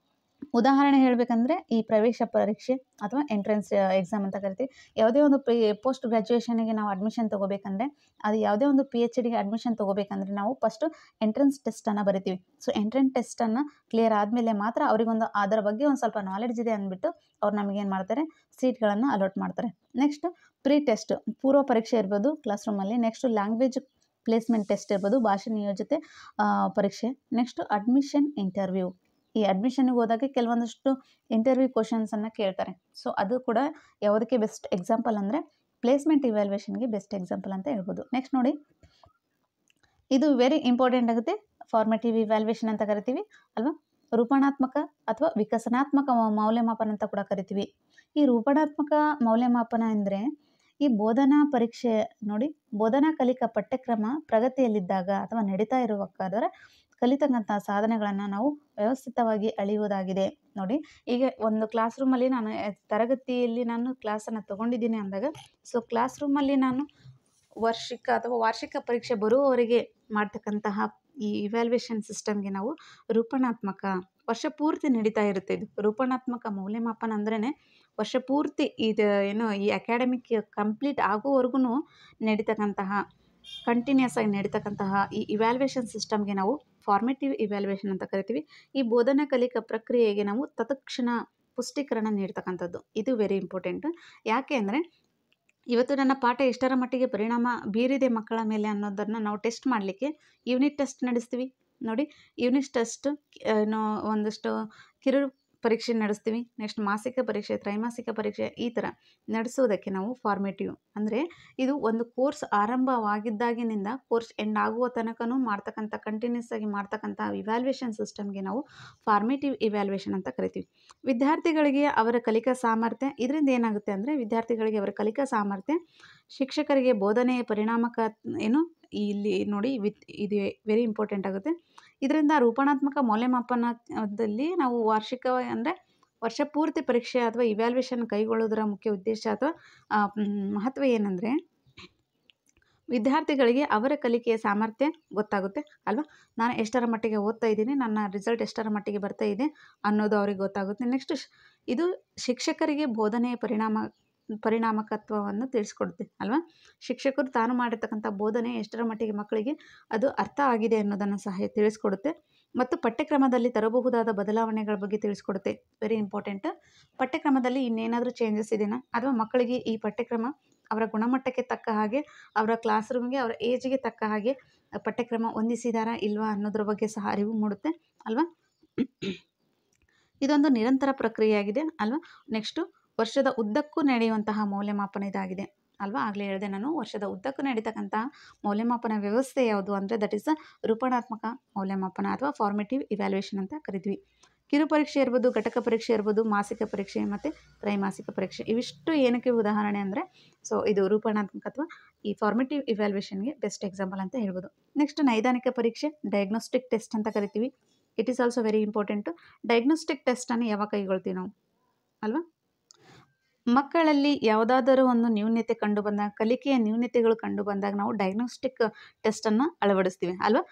ಉದಾಹರಣೆ ಹೇಳಬೇಕಂದ್ರೆ ಈ ಪ್ರವೇಶ ಪರೀಕ್ಷೆ ಅಥವಾ ಎಂಟ್ರೆನ್ಸ್ ಎಕ್ಸಾಮ್ ಅಂತ ಕರಿತೀವಿ. ಯಾವುದೇ ಒಂದು ಪೋಸ್ಟ್ ಗ್ರ್ಯಾಜುಯೇಷನ್ಗೆ ನಾವು ಅಡ್ಮಿಷನ್ ತೊಗೋಬೇಕಂದ್ರೆ, ಅದು ಯಾವುದೇ ಒಂದು PhDಗೆ ಅಡ್ಮಿಷನ್ ತೊಗೋಬೇಕಂದ್ರೆ ನಾವು ಫಸ್ಟು ಎಂಟ್ರೆನ್ಸ್ ಟೆಸ್ಟನ್ನು ಬರಿತೀವಿ. ಸೊ ಎಂಟ್ರೆನ್ಸ್ ಟೆಸ್ಟನ್ನು ಕ್ಲಿಯರ್ ಆದಮೇಲೆ ಮಾತ್ರ ಅವರಿಗೊಂದು ಅದರ ಬಗ್ಗೆ ಒಂದು ಸ್ವಲ್ಪ ನಾಲೆಡ್ಜ್ ಇದೆ ಅಂದ್ಬಿಟ್ಟು ಅವ್ರು ನಮಗೇನು ಮಾಡ್ತಾರೆ, ಸೀಟ್ಗಳನ್ನು ಅಲಾಟ್ ಮಾಡ್ತಾರೆ. ನೆಕ್ಸ್ಟ್ ಪ್ರೀ ಟೆಸ್ಟ್, ಪೂರ್ವ ಪರೀಕ್ಷೆ ಇರ್ಬೋದು ಕ್ಲಾಸ್ ರೂಮಲ್ಲಿ. ನೆಕ್ಸ್ಟು ಲ್ಯಾಂಗ್ವೇಜ್ ಪ್ಲೇಸ್ಮೆಂಟ್ ಟೆಸ್ಟ್ ಇರ್ಬೋದು, ಭಾಷೆ ನಿಯೋಜತೆ ಪರೀಕ್ಷೆ. Next admission interview. ಈ ಅಡ್ಮಿಷನ್ಗೆ ಹೋದಾಗ ಕೆಲವೊಂದಷ್ಟು ಇಂಟರ್ವ್ಯೂ ಕ್ವಶನ್ಸನ್ನು ಕೇಳ್ತಾರೆ. ಸೊ ಅದು ಕೂಡ ಯಾವುದಕ್ಕೆ ಬೆಸ್ಟ್ ಎಕ್ಸಾಂಪಲ್ ಅಂದರೆ ಪ್ಲೇಸ್ಮೆಂಟ್ ಇವ್ಯಾಲ್ಯೂಯೇಷನ್ಗೆ ಬೆಸ್ಟ್ ಎಕ್ಸಾಂಪಲ್ ಅಂತ ಹೇಳ್ಬೋದು. ನೆಕ್ಸ್ಟ್ ನೋಡಿ, ಇದು ವೆರಿ ಇಂಪಾರ್ಟೆಂಟ್ ಆಗುತ್ತೆ. ಫಾರ್ಮೇಟಿವ್ ಇವ್ಯಾಲ್ಯೂಯೇಷನ್ ಅಂತ ಕರಿತೀವಿ ಅಲ್ವಾ. ರೂಪಣಾತ್ಮಕ ಅಥವಾ ವಿಕಸನಾತ್ಮಕ ಮೌಲ್ಯಮಾಪನ ಅಂತ ಕೂಡ ಕರಿತೀವಿ. ಈ ರೂಪಣಾತ್ಮಕ ಮೌಲ್ಯಮಾಪನ ಅಂದರೆ ಈ ಬೋಧನಾ ಪರೀಕ್ಷೆ ನೋಡಿ, ಬೋಧನಾ ಕಲಿಕಾ ಪಠ್ಯಕ್ರಮ ಪ್ರಗತಿಯಲ್ಲಿದ್ದಾಗ ಅಥವಾ ನಡೀತಾ ಇರುವಕ್ಕಾದರೆ ಕಲಿತಕ್ಕಂಥ ಸಾಧನೆಗಳನ್ನು ನಾವು ವ್ಯವಸ್ಥಿತವಾಗಿ ಅಳೆಯುವುದಾಗಿದೆ. ನೋಡಿ, ಈಗ ಒಂದು ಕ್ಲಾಸ್ ರೂಮಲ್ಲಿ ನಾನು ತರಗತಿಯಲ್ಲಿ ನಾನು ಕ್ಲಾಸನ್ನು ತೊಗೊಂಡಿದ್ದೀನಿ ಅಂದಾಗ, ಸೊ ಕ್ಲಾಸ್ ರೂಮಲ್ಲಿ ನಾನು ವಾರ್ಷಿಕ ಪರೀಕ್ಷೆ ಬರುವವರೆಗೆ ಮಾಡ್ತಕ್ಕಂತಹ ಈ ಇವ್ಯಾಲ್ಯೂಯೇಷನ್ ಸಿಸ್ಟಮ್ಗೆ ನಾವು ರೂಪಣಾತ್ಮಕ, ವರ್ಷ ಪೂರ್ತಿ ನಡೀತಾ ಇರುತ್ತೆ ಇದು. ರೂಪಣಾತ್ಮಕ ಮೌಲ್ಯಮಾಪನ ಅಂದ್ರೇ ವರ್ಷ ಪೂರ್ತಿ ಇದು ಈ ಅಕಾಡೆಮಿಕ್ ಕಂಪ್ಲೀಟ್ ಆಗೋವರೆಗೂ ನಡೀತಕ್ಕಂತಹ, ಕಂಟಿನ್ಯೂಸ್ ಆಗಿ ನಡೀತಕ್ಕಂತಹ ಈ ಇವ್ಯಾಲ್ಯೂಯೇಷನ್ ಸಿಸ್ಟಮ್ಗೆ ನಾವು ಫಾರ್ಮೇಟಿವ್ ಇವ್ಯಾಲ್ಯೂಯೇಷನ್ ಅಂತ ಕರಿತೀವಿ. ಈ ಬೋಧನಾ ಕಲಿಕಾ ಪ್ರಕ್ರಿಯೆಗೆ ನಾವು ತತ್ಕ್ಷಣ ಪುಷ್ಟೀಕರಣ ನೀಡ್ತಕ್ಕಂಥದ್ದು. ಇದು ವೆರಿ ಇಂಪಾರ್ಟೆಂಟ್. ಯಾಕೆ ಅಂದರೆ ಇವತ್ತು ನನ್ನ ಪಾಠ ಎಷ್ಟರ ಮಟ್ಟಿಗೆ ಪರಿಣಾಮ ಬೀರಿದೆ ಮಕ್ಕಳ ಮೇಲೆ ಅನ್ನೋದನ್ನು ನಾವು ಟೆಸ್ಟ್ ಮಾಡಲಿಕ್ಕೆ ಯೂನಿಟ್ ಟೆಸ್ಟ್ ನಡೆಸ್ತೀವಿ. ನೋಡಿ, ಯೂನಿಟ್ ಟೆಸ್ಟ್ ಒಂದಷ್ಟು ಕಿರು ಪರೀಕ್ಷೆ ನಡೆಸ್ತೀವಿ. ನೆಕ್ಸ್ಟ್ ಮಾಸಿಕ ಪರೀಕ್ಷೆ, ತ್ರೈಮಾಸಿಕ ಪರೀಕ್ಷೆ ಈ ಥರ ನಡೆಸೋದಕ್ಕೆ ನಾವು ಫಾರ್ಮೇಟಿವ್ ಅಂದರೆ ಇದು ಒಂದು ಕೋರ್ಸ್ ಆರಂಭವಾಗಿದ್ದಾಗಿನಿಂದ ಕೋರ್ಸ್ ಎಂಡ್ ಆಗುವ ತನಕನೂ ಮಾಡ್ತಕ್ಕಂಥ, ಕಂಟಿನ್ಯೂಸ್ ಆಗಿ ಮಾಡ್ತಕ್ಕಂಥ ಇವ್ಯಾಲ್ಯೂಯೇಷನ್ ಸಿಸ್ಟಮ್ಗೆ ನಾವು ಫಾರ್ಮೇಟಿವ್ ಇವ್ಯಾಲ್ಯೂಯೇಷನ್ ಅಂತ ಕರಿತೀವಿ. ವಿದ್ಯಾರ್ಥಿಗಳಿಗೆ ಅವರ ಕಲಿಕಾ ಸಾಮರ್ಥ್ಯ, ಇದರಿಂದ ಏನಾಗುತ್ತೆ ಅಂದರೆ ವಿದ್ಯಾರ್ಥಿಗಳಿಗೆ ಅವರ ಕಲಿಕಾ ಸಾಮರ್ಥ್ಯ, ಶಿಕ್ಷಕರಿಗೆ ಬೋಧನೆಯ ಇಲ್ಲಿ ನೋಡಿ ಇದು ವೆರಿ ಇಂಪಾರ್ಟೆಂಟ್ ಆಗುತ್ತೆ. ಇದರಿಂದ ರೂಪಣಾತ್ಮಕ ಮೌಲ್ಯಮಾಪನದಲ್ಲಿ ನಾವು ವರ್ಷ ಪೂರ್ತಿ ಪರೀಕ್ಷೆ ಅಥವಾ ಇವ್ಯಾಲ್ಯೂಯೇಷನ್ ಕೈಗೊಳ್ಳೋದರ ಮುಖ್ಯ ಉದ್ದೇಶ ಅಥವಾ ಮಹತ್ವ ಏನಂದರೆ ವಿದ್ಯಾರ್ಥಿಗಳಿಗೆ ಅವರ ಕಲಿಕೆಯ ಸಾಮರ್ಥ್ಯ ಗೊತ್ತಾಗುತ್ತೆ ಅಲ್ವಾ. ನಾನು ಎಷ್ಟರ ಮಟ್ಟಿಗೆ ಓದ್ತಾ ಇದ್ದೀನಿ, ನನ್ನ ರಿಸಲ್ಟ್ ಎಷ್ಟರ ಮಟ್ಟಿಗೆ ಬರ್ತಾ ಇದೆ ಅನ್ನೋದು ಅವ್ರಿಗೆ ಗೊತ್ತಾಗುತ್ತೆ. ನೆಕ್ಸ್ಟ್ ಇದು ಶಿಕ್ಷಕರಿಗೆ ಬೋಧನೆಯ ಪರಿಣಾಮಕತ್ವವನ್ನು ತಿಳಿಸ್ಕೊಡುತ್ತೆ ಅಲ್ವಾ. ಶಿಕ್ಷಕರು ತಾನು ಮಾಡಿರ್ತಕ್ಕಂಥ ಬೋಧನೆ ಎಷ್ಟರ ಮಟ್ಟಿಗೆ ಮಕ್ಕಳಿಗೆ ಅದು ಅರ್ಥ ಆಗಿದೆ ಅನ್ನೋದನ್ನು ಸಹ ತಿಳಿಸ್ಕೊಡುತ್ತೆ. ಮತ್ತು ಪಠ್ಯಕ್ರಮದಲ್ಲಿ ತರಬಹುದಾದ ಬದಲಾವಣೆಗಳ ಬಗ್ಗೆ ತಿಳಿಸ್ಕೊಡುತ್ತೆ. Very important. ಪಠ್ಯಕ್ರಮದಲ್ಲಿ ಇನ್ನೇನಾದರೂ ಚೇಂಜಸ್ ಇದೆಯಾ, ಅಥವಾ ಮಕ್ಕಳಿಗೆ ಈ ಪಠ್ಯಕ್ರಮ ಅವರ ಗುಣಮಟ್ಟಕ್ಕೆ ತಕ್ಕ ಹಾಗೆ, ಅವರ ಕ್ಲಾಸ್ ರೂಮ್ಗೆ, ಅವರ ಏಜ್ಗೆ ತಕ್ಕ ಹಾಗೆ ಪಠ್ಯಕ್ರಮ ಹೊಂದಿಸಿದಾರಾ ಇಲ್ವಾ ಅನ್ನೋದ್ರ ಬಗ್ಗೆ ಸಹ ಅರಿವು ಮೂಡುತ್ತೆ ಅಲ್ವಾ. ಇದೊಂದು ನಿರಂತರ ಪ್ರಕ್ರಿಯೆಯಾಗಿದೆ ಅಲ್ವಾ. ನೆಕ್ಸ್ಟು ವರ್ಷದ ಉದ್ದಕ್ಕೂ ನಡೆಯುವಂತಹ ಮೌಲ್ಯಮಾಪನ ಇದಾಗಿದೆ ಅಲ್ವಾ. ಆಗಲೇ ಹೇಳಿದೆ ನಾನು, ವರ್ಷದ ಉದ್ದಕ್ಕೂ ನಡೀತಕ್ಕಂತಹ ಮೌಲ್ಯಮಾಪನ ವ್ಯವಸ್ಥೆ ಯಾವುದು ಅಂದರೆ ದಟ್ ಈಸ್ ರೂಪಣಾತ್ಮಕ ಮೌಲ್ಯಮಾಪನ ಅಥವಾ ಫಾರ್ಮೇಟಿವ್ ಇವ್ಯಾಲ್ಯೂಯೇಷನ್ ಅಂತ ಕರಿತೀವಿ. ಕಿರು ಪರೀಕ್ಷೆ ಇರ್ಬೋದು, ಘಟಕ ಪರೀಕ್ಷೆ ಇರ್ಬೋದು, ಮಾಸಿಕ ಪರೀಕ್ಷೆ ಮತ್ತು ತ್ರೈಮಾಸಿಕ ಪರೀಕ್ಷೆ, ಇವಿಷ್ಟು ಏನಕ್ಕೆ ಉದಾಹರಣೆ ಅಂದರೆ ಸೊ ಇದು ರೂಪಣಾತ್ಮಕ ಅಥವಾ ಈ ಫಾರ್ಮೇಟಿವ್ ಇವ್ಯಾಲ್ಯೂಯೇಷನ್ಗೆ ಬೆಸ್ಟ್ ಎಕ್ಸಾಂಪಲ್ ಅಂತ ಹೇಳ್ಬೋದು. ನೆಕ್ಸ್ಟ್ ನೈದಾನಿಕ ಪರೀಕ್ಷೆ, ಡಯಾಗ್ನೋಸ್ಟಿಕ್ ಟೆಸ್ಟ್ ಅಂತ ಕರಿತೀವಿ. It is also very important. Diagnostic ಟೆಸ್ಟನ್ನು ಯಾವಾಗ ಕೈಗೊಳ್ತೀವಿ ನಾವು ಅಲ್ವಾ. ಮಕ್ಕಳಲ್ಲಿ ಯಾವುದಾದರೂ ಒಂದು ನ್ಯೂನ್ಯತೆ ಕಂಡು ಬಂದಾಗ, ಕಲಿಕೆಯ ನ್ಯೂನ್ಯತೆಗಳು ಕಂಡು ಬಂದಾಗ ನಾವು ಡಯಾಗ್ನೋಸ್ಟಿಕ್ ಟೆಸ್ಟನ್ನು ಅಳವಡಿಸ್ತೀವಿ ಅಲ್ವಾ.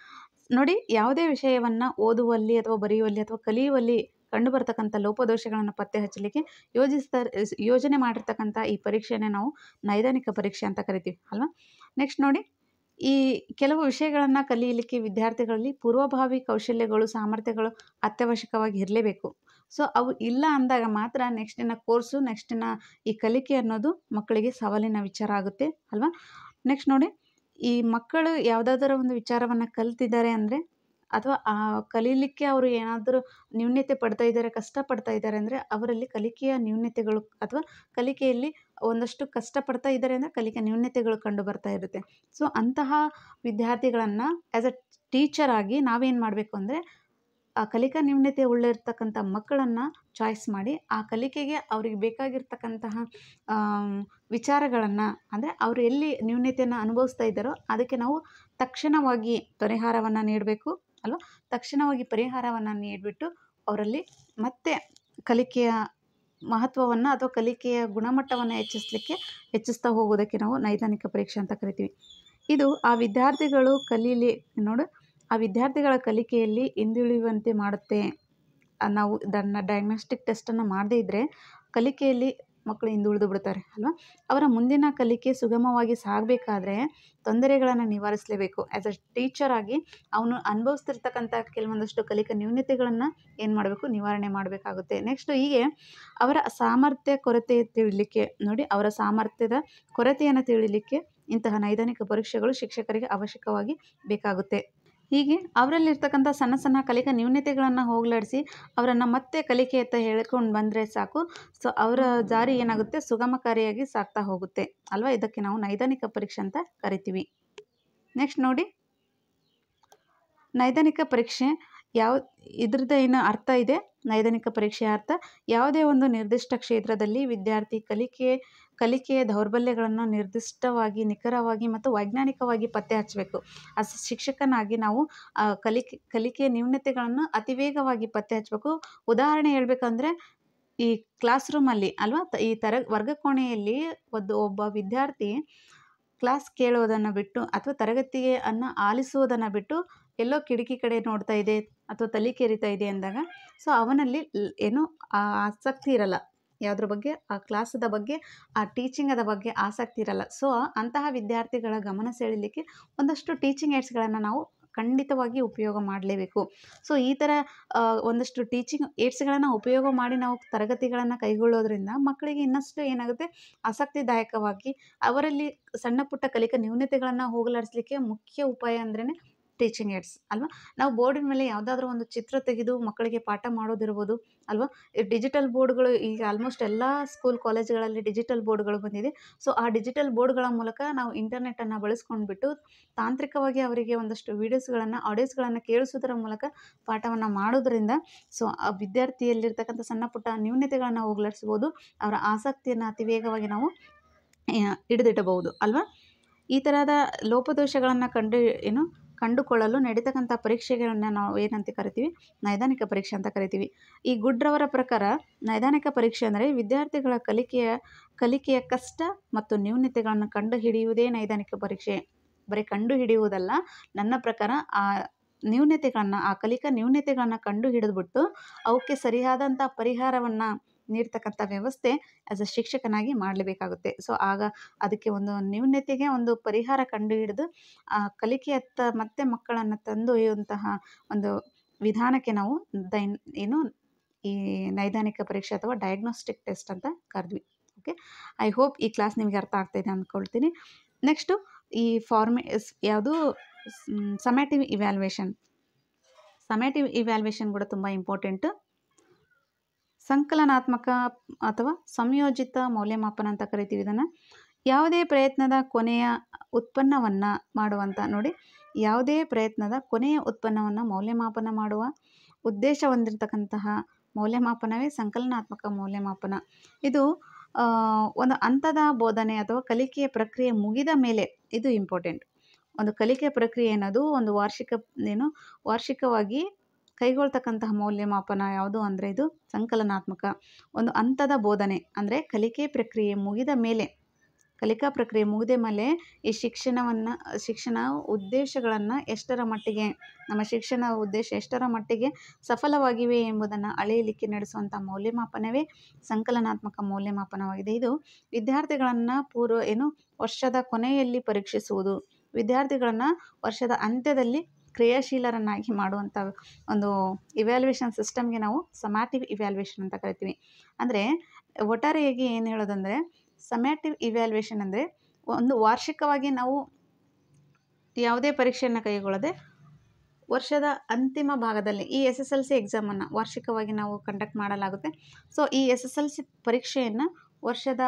ನೋಡಿ, ಯಾವುದೇ ವಿಷಯವನ್ನು ಓದುವಲ್ಲಿ ಅಥವಾ ಬರೆಯುವಲ್ಲಿ ಅಥವಾ ಕಲಿಯುವಲ್ಲಿ ಕಂಡು ಬರ್ತಕ್ಕಂಥ ಲೋಪದೋಷಗಳನ್ನು ಪತ್ತೆ ಹಚ್ಚಲಿಕ್ಕೆ ಯೋಜನೆ ಮಾಡಿರ್ತಕ್ಕಂಥ ಈ ಪರೀಕ್ಷೆನೇ ನಾವು ನೈದಾನಿಕ ಪರೀಕ್ಷೆ ಅಂತ ಕರಿತೀವಿ ಅಲ್ವಾ. ನೆಕ್ಸ್ಟ್ ನೋಡಿ, ಈ ಕೆಲವು ವಿಷಯಗಳನ್ನು ಕಲಿಯಲಿಕ್ಕೆ ವಿದ್ಯಾರ್ಥಿಗಳಲ್ಲಿ ಪೂರ್ವಭಾವಿ ಕೌಶಲ್ಯಗಳು, ಸಾಮರ್ಥ್ಯಗಳು ಅತ್ಯವಶ್ಯಕವಾಗಿ ಇರಲೇಬೇಕು. ಸೊ ಅವು ಇಲ್ಲ ಅಂದಾಗ ಮಾತ್ರ ನೆಕ್ಸ್ಟಿನ ಕೋರ್ಸು, ನೆಕ್ಸ್ಟಿನ ಈ ಕಲಿಕೆ ಅನ್ನೋದು ಮಕ್ಕಳಿಗೆ ಸವಾಲಿನ ವಿಚಾರ ಆಗುತ್ತೆ ಅಲ್ವಾ. ನೆಕ್ಸ್ಟ್ ನೋಡಿ, ಈ ಮಕ್ಕಳು ಯಾವುದಾದ್ರೂ ಒಂದು ವಿಚಾರವನ್ನು ಕಲ್ತಿದ್ದಾರೆ ಅಂದರೆ, ಅಥವಾ ಆ ಕಲೀಲಿಕ್ಕೆ ಅವರು ಏನಾದರೂ ನ್ಯೂನ್ಯತೆ ಪಡ್ತಾ ಇದ್ದಾರೆ, ಕಷ್ಟಪಡ್ತಾ ಇದ್ದಾರೆ ಅಂದರೆ ಅವರಲ್ಲಿ ಕಲಿಕೆಯ ನ್ಯೂನ್ಯತೆಗಳು ಅಥವಾ ಕಲಿಕೆಯಲ್ಲಿ ಒಂದಷ್ಟು ಕಷ್ಟಪಡ್ತಾ ಇದ್ದಾರೆ ಅಂದರೆ ಕಲಿಕೆ ನ್ಯೂನ್ಯತೆಗಳು ಕಂಡು ಬರ್ತಾ ಇರುತ್ತೆ. ಸೊ ಅಂತಹ ವಿದ್ಯಾರ್ಥಿಗಳನ್ನು ಆ್ಯಸ್ ಅ ಟೀಚರ್ ಆಗಿ ನಾವೇನು ಮಾಡಬೇಕು ಅಂದರೆ, ಆ ಕಲಿಕಾ ನ್ಯೂನ್ಯತೆ ಉಳ್ಳಿರ್ತಕ್ಕಂಥ ಮಕ್ಕಳನ್ನು ಚಾಯ್ಸ್ ಮಾಡಿ ಆ ಕಲಿಕೆಗೆ ಅವ್ರಿಗೆ ಬೇಕಾಗಿರ್ತಕ್ಕಂತಹ ವಿಚಾರಗಳನ್ನು, ಅಂದರೆ ಅವರು ಎಲ್ಲಿ ನ್ಯೂನ್ಯತೆಯನ್ನು ಅನುಭವಿಸ್ತಾ ಇದ್ದಾರೋ ಅದಕ್ಕೆ ನಾವು ತಕ್ಷಣವಾಗಿ ಪರಿಹಾರವನ್ನು ನೀಡಬೇಕು ಅಲ್ವಾ. ತಕ್ಷಣವಾಗಿ ಪರಿಹಾರವನ್ನು ನೀಡಿಬಿಟ್ಟು ಅವರಲ್ಲಿ ಮತ್ತೆ ಕಲಿಕೆಯ ಮಹತ್ವವನ್ನು ಅಥವಾ ಕಲಿಕೆಯ ಗುಣಮಟ್ಟವನ್ನು ಹೆಚ್ಚಿಸ್ತಾ ಹೋಗೋದಕ್ಕೆ ನಾವು ನೈದಾನಿಕ ಪರೀಕ್ಷೆ ಅಂತ ಕರಿತೀವಿ. ಇದು ಆ ವಿದ್ಯಾರ್ಥಿಗಳು ಆ ವಿದ್ಯಾರ್ಥಿಗಳ ಕಲಿಕೆಯಲ್ಲಿ ಹಿಂದುಳಿಯುವಂತೆ ಮಾಡುತ್ತೆ. ನಾವು ಡಯಾಗ್ನೋಸ್ಟಿಕ್ ಟೆಸ್ಟನ್ನು ಮಾಡದೇ ಇದ್ದರೆ ಕಲಿಕೆಯಲ್ಲಿ ಮಕ್ಕಳು ಹಿಂದುಳಿದು ಬಿಡ್ತಾರೆ ಅಲ್ವಾ. ಅವರ ಮುಂದಿನ ಕಲಿಕೆ ಸುಗಮವಾಗಿ ಸಾಗಬೇಕಾದ್ರೆ ತೊಂದರೆಗಳನ್ನು ನಿವಾರಿಸಲೇಬೇಕು. ಆ್ಯಸ್ ಅ ಟೀಚರ್ ಆಗಿ ಅವನು ಅನುಭವಿಸ್ತಿರ್ತಕ್ಕಂಥ ಕೆಲವೊಂದಷ್ಟು ಕಲಿಕಾ ನ್ಯೂನ್ಯತೆಗಳನ್ನು ಏನು ಮಾಡಬೇಕು, ನಿವಾರಣೆ ಮಾಡಬೇಕಾಗುತ್ತೆ. ನೆಕ್ಸ್ಟು ಹೀಗೆ ಅವರ ಸಾಮರ್ಥ್ಯ ಕೊರತೆ ತಿಳಿಲಿಕ್ಕೆ ನೋಡಿ, ಅವರ ಸಾಮರ್ಥ್ಯದ ಕೊರತೆಯನ್ನು ತಿಳಿಲಿಕ್ಕೆ ಇಂತಹ ನೈದಾನಿಕ ಪರೀಕ್ಷೆಗಳು ಶಿಕ್ಷಕರಿಗೆ ಅವಶ್ಯಕವಾಗಿ ಬೇಕಾಗುತ್ತೆ. ಹೀಗೆ ಅವರಲ್ಲಿರ್ತಕ್ಕಂಥ ಸಣ್ಣ ಸಣ್ಣ ಕಲಿಕಾ ನ್ಯೂನ್ಯತೆಗಳನ್ನು ಹೋಗಲಾಡಿಸಿ ಅವರನ್ನು ಮತ್ತೆ ಕಲಿಕೆಯತ್ತ ಹೇಳ್ಕೊಂಡು ಬಂದರೆ ಸಾಕು. ಸೊ ಅವರ ದಾರಿ ಏನಾಗುತ್ತೆ, ಸುಗಮಕಾರಿಯಾಗಿ ಸಾಗ್ತಾ ಹೋಗುತ್ತೆ ಅಲ್ವಾ. ಇದಕ್ಕೆ ನಾವು ನೈದಾನಿಕ ಪರೀಕ್ಷೆ ಅಂತ ಕರಿತೀವಿ. ನೆಕ್ಸ್ಟ್ ನೋಡಿ, ನೈದಾನಿಕ ಪರೀಕ್ಷೆ ಇದ್ರದ್ದು ಏನು ಅರ್ಥ ಇದೆ, ನೈದಾನಿಕ ಪರೀಕ್ಷೆಯ ಅರ್ಥ ಯಾವುದೇ ಒಂದು ನಿರ್ದಿಷ್ಟ ಕ್ಷೇತ್ರದಲ್ಲಿ ವಿದ್ಯಾರ್ಥಿ ಕಲಿಕೆಯ ದೌರ್ಬಲ್ಯಗಳನ್ನು ನಿರ್ದಿಷ್ಟವಾಗಿ, ನಿಖರವಾಗಿ ಮತ್ತು ವೈಜ್ಞಾನಿಕವಾಗಿ ಪತ್ತೆ ಹಚ್ಚಬೇಕು. ಶಿಕ್ಷಕನಾಗಿ ನಾವು ಕಲಿಕೆಯ ನ್ಯೂನತೆಗಳನ್ನು ಅತಿ ವೇಗವಾಗಿ ಪತ್ತೆ ಹಚ್ಚಬೇಕು. ಉದಾಹರಣೆ ಹೇಳ್ಬೇಕಂದ್ರೆ, ಈ ಕ್ಲಾಸ್ ರೂಮಲ್ಲಿ ಅಲ್ವಾ, ಈ ವರ್ಗಕೋಣೆಯಲ್ಲಿ ಒಬ್ಬ ವಿದ್ಯಾರ್ಥಿ ಕ್ಲಾಸ್ ಕೇಳೋದನ್ನು ಬಿಟ್ಟು ಅಥವಾ ತರಗತಿಯನ್ನು ಆಲಿಸುವುದನ್ನು ಬಿಟ್ಟು ಎಲ್ಲೋ ಕಿಟಕಿ ಕಡೆ ನೋಡ್ತಾ ಇದೆ ಅಥವಾ ತಲೆ ಕೆರಿತಾ ಇದೆ ಅಂದಾಗ ಸೊ ಅವನಲ್ಲಿ ಏನು ಆಸಕ್ತಿ ಇರಲ್ಲ, ಯಾವುದ್ರ ಬಗ್ಗೆ, ಆ ಕ್ಲಾಸದ ಬಗ್ಗೆ, ಆ ಟೀಚಿಂಗದ ಬಗ್ಗೆ ಆಸಕ್ತಿ ಇರಲ್ಲ. ಸೊ ಅಂತಹ ವಿದ್ಯಾರ್ಥಿಗಳ ಗಮನ ಸೆಳೀಲಿಕ್ಕೆ ಒಂದಷ್ಟು ಟೀಚಿಂಗ್ ಏಡ್ಸ್ಗಳನ್ನು ನಾವು ಖಂಡಿತವಾಗಿ ಉಪಯೋಗ ಮಾಡಲೇಬೇಕು. ಸೊ ಈ ಥರ ಒಂದಷ್ಟು ಟೀಚಿಂಗ್ ಏಡ್ಸ್ಗಳನ್ನು ಉಪಯೋಗ ಮಾಡಿ ನಾವು ತರಗತಿಗಳನ್ನು ಕೈಗೊಳ್ಳೋದ್ರಿಂದ ಮಕ್ಕಳಿಗೆ ಇನ್ನಷ್ಟು ಏನಾಗುತ್ತೆ, ಆಸಕ್ತಿದಾಯಕವಾಗಿ ಅವರಲ್ಲಿ ಸಣ್ಣ ಪುಟ್ಟ ಕಲಿಕಾ ನ್ಯೂನತೆಗಳನ್ನು ಹೋಗಲಾಡಿಸಲಿಕ್ಕೆ ಮುಖ್ಯ ಉಪಾಯ ಅಂದ್ರೇ ಟೀಚಿಂಗ್ ಏಡ್ಸ್ ಅಲ್ವಾ. ನಾವು ಬೋರ್ಡಿನ ಮೇಲೆ ಯಾವುದಾದ್ರೂ ಒಂದು ಚಿತ್ರ ತೆಗೆದು ಮಕ್ಕಳಿಗೆ ಪಾಠ ಮಾಡೋದಿರ್ಬೋದು ಅಲ್ವಾ. ಡಿಜಿಟಲ್ ಬೋರ್ಡ್ಗಳು ಈಗ ಆಲ್ಮೋಸ್ಟ್ ಎಲ್ಲ ಸ್ಕೂಲ್ ಕಾಲೇಜುಗಳಲ್ಲಿ ಡಿಜಿಟಲ್ ಬೋರ್ಡ್ಗಳು ಬಂದಿದೆ. ಸೊ ಆ ಡಿಜಿಟಲ್ ಬೋರ್ಡ್ಗಳ ಮೂಲಕ ನಾವು ಇಂಟರ್ನೆಟ್ಟನ್ನು ಬಳಸ್ಕೊಂಡ್ಬಿಟ್ಟು ತಾಂತ್ರಿಕವಾಗಿ ಅವರಿಗೆ ಒಂದಷ್ಟು ವೀಡಿಯೋಸ್ಗಳನ್ನು, ಆಡಿಯೋಸ್ಗಳನ್ನು ಕೇಳಿಸೋದ್ರ ಮೂಲಕ ಪಾಠವನ್ನು ಮಾಡೋದ್ರಿಂದ ಸೊ ಆ ವಿದ್ಯಾರ್ಥಿಯಲ್ಲಿರ್ತಕ್ಕಂಥ ಸಣ್ಣ ಪುಟ್ಟ ನ್ಯೂನತೆಗಳನ್ನು ಹೋಗಲಾಡಿಸ್ಬೋದು. ಅವರ ಆಸಕ್ತಿಯನ್ನು ಅತಿ ವೇಗವಾಗಿ ನಾವು ಹಿಡಿದಿಡಬಹುದು ಅಲ್ವಾ. ಈ ಥರದ ಲೋಪದೋಷಗಳನ್ನು ಕಂಡುಕೊಳ್ಳಲು ನಡೀತಕ್ಕಂಥ ಪರೀಕ್ಷೆಗಳನ್ನು ನಾವು ಏನಂತ ಕರಿತೀವಿ, ನೈದಾನಿಕ ಪರೀಕ್ಷೆ ಅಂತ ಕರಿತೀವಿ. ಈ ಗುಡ್ರವರ ಪ್ರಕಾರ ನೈದಾನಿಕ ಪರೀಕ್ಷೆ ಅಂದರೆ ವಿದ್ಯಾರ್ಥಿಗಳ ಕಲಿಕೆಯ ಕಷ್ಟ ಮತ್ತು ನ್ಯೂನತೆಗಳನ್ನು ಕಂಡುಹಿಡಿಯುವುದೇ ನೈದಾನಿಕ ಪರೀಕ್ಷೆ. ಬರೀ ಕಂಡುಹಿಡಿಯುವುದಲ್ಲ, ನನ್ನ ಪ್ರಕಾರ ಆ ಕಲಿಕಾ ನ್ಯೂನತೆಗಳನ್ನು ಕಂಡು ಹಿಡಿದ್ಬಿಟ್ಟು ಅವಕ್ಕೆ ಸರಿಯಾದಂಥ ಪರಿಹಾರವನ್ನು ನೀಡ್ತಕ್ಕಂಥ ವ್ಯವಸ್ಥೆ ಆ್ಯಸ್ ಅ ಶಿಕ್ಷಕನಾಗಿ ಮಾಡಲೇಬೇಕಾಗುತ್ತೆ. ಸೊ ಆಗ ಅದಕ್ಕೆ ಒಂದು ನ್ಯೂನತೆಗೆ ಒಂದು ಪರಿಹಾರ ಕಂಡು ಹಿಡಿದು ಆ ಕಲಿಕೆಯತ್ತ ಮತ್ತೆ ಮಕ್ಕಳನ್ನು ತಂದೊಯ್ಯುವಂತಹ ಒಂದು ವಿಧಾನಕ್ಕೆ ನಾವು ಏನು ಈ ನೈದಾನಿಕ ಪರೀಕ್ಷೆ ಅಥವಾ ಡಯಾಗ್ನೋಸ್ಟಿಕ್ ಟೆಸ್ಟ್ ಅಂತ ಕರೆದ್ವಿ. ಓಕೆ, ಐ ಹೋಪ್ ಈ ಕ್ಲಾಸ್ ನಿಮಗೆ ಅರ್ಥ ಆಗ್ತಾಯಿದೆ ಅಂದ್ಕೊಳ್ತೀನಿ. ನೆಕ್ಸ್ಟು ಈ ಯಾವುದು ಸಮೇಟಿವ್ ಇವ್ಯಾಲ್ಯೂಯೇಷನ್ ಕೂಡ ತುಂಬ ಇಂಪಾರ್ಟೆಂಟ್. ಸಂಕಲನಾತ್ಮಕ ಅಥವಾ ಸಂಯೋಜಿತ ಮೌಲ್ಯಮಾಪನ ಅಂತ ಕರಿತೀವಿ ಇದನ್ನು. ಯಾವುದೇ ಪ್ರಯತ್ನದ ಕೊನೆಯ ಉತ್ಪನ್ನವನ್ನು ಮಾಡುವಂಥ ನೋಡಿ, ಯಾವುದೇ ಪ್ರಯತ್ನದ ಕೊನೆಯ ಉತ್ಪನ್ನವನ್ನು ಮೌಲ್ಯಮಾಪನ ಮಾಡುವ ಉದ್ದೇಶ ಹೊಂದಿರತಕ್ಕಂತಹ ಮೌಲ್ಯಮಾಪನವೇ ಸಂಕಲನಾತ್ಮಕ ಮೌಲ್ಯಮಾಪನ. ಇದು ಒಂದು ಹಂತದ ಬೋಧನೆ ಅಥವಾ ಕಲಿಕೆಯ ಪ್ರಕ್ರಿಯೆ ಮುಗಿದ ಮೇಲೆ, ಇದು ಇಂಪಾರ್ಟೆಂಟ್. ಒಂದು ಕಲಿಕೆಯ ಪ್ರಕ್ರಿಯೆ ಅನ್ನೋದು ಒಂದು ವಾರ್ಷಿಕವಾಗಿ ಕೈಗೊಳ್ತಕ್ಕಂತಹ ಮೌಲ್ಯಮಾಪನ ಯಾವುದು ಅಂದರೆ ಇದು ಸಂಕಲನಾತ್ಮಕ. ಒಂದು ಹಂತದ ಬೋಧನೆ ಅಂದರೆ ಕಲಿಕೆ ಪ್ರಕ್ರಿಯೆ ಮುಗಿದ ಮೇಲೆ, ಕಲಿಕಾ ಪ್ರಕ್ರಿಯೆ ಮುಗಿದ ಮೇಲೆ ಈ ಶಿಕ್ಷಣ ಉದ್ದೇಶಗಳನ್ನು ಎಷ್ಟರ ಮಟ್ಟಿಗೆ, ನಮ್ಮ ಶಿಕ್ಷಣ ಉದ್ದೇಶ ಎಷ್ಟರ ಮಟ್ಟಿಗೆ ಸಫಲವಾಗಿವೆ ಎಂಬುದನ್ನು ಅಳೆಯಲಿಕ್ಕೆ ನಡೆಸುವಂಥ ಮೌಲ್ಯಮಾಪನವೇ ಸಂಕಲನಾತ್ಮಕ ಮೌಲ್ಯಮಾಪನವಾಗಿದೆ. ಇದು ವಿದ್ಯಾರ್ಥಿಗಳನ್ನು ವರ್ಷದ ಕೊನೆಯಲ್ಲಿ ಪರೀಕ್ಷಿಸುವುದು, ವಿದ್ಯಾರ್ಥಿಗಳನ್ನು ವರ್ಷದ ಅಂತ್ಯದಲ್ಲಿ ಕ್ರಿಯಾಶೀಲರನ್ನಾಗಿ ಮಾಡುವಂಥ ಒಂದು ಇವ್ಯಾಲ್ಯೂಯೇಷನ್ ಸಿಸ್ಟಮ್ಗೆ ನಾವು ಸಮೇಟಿವ್ ಇವ್ಯಾಲ್ಯೂಯೇಷನ್ ಅಂತ ಕರಿತೀವಿ. ಅಂದರೆ ಒಟ್ಟಾರೆಯಾಗಿ ಏನು ಹೇಳೋದಂದರೆ, ಸಮೇಟಿವ್ ಇವ್ಯಾಲ್ಯೂಯೇಷನ್ ಅಂದರೆ ಒಂದು ವಾರ್ಷಿಕವಾಗಿ ನಾವು ಯಾವುದೇ ಪರೀಕ್ಷೆಯನ್ನು ಕೈಗೊಳ್ಳದೆ ವರ್ಷದ ಅಂತಿಮ ಭಾಗದಲ್ಲಿ ಈ SSLC ಎಕ್ಸಾಮನ್ನು ವಾರ್ಷಿಕವಾಗಿ ನಾವು ಕಂಡಕ್ಟ್ ಮಾಡಲಾಗುತ್ತೆ. ಸೊ ಈ SSLC ಪರೀಕ್ಷೆಯನ್ನು ವರ್ಷದ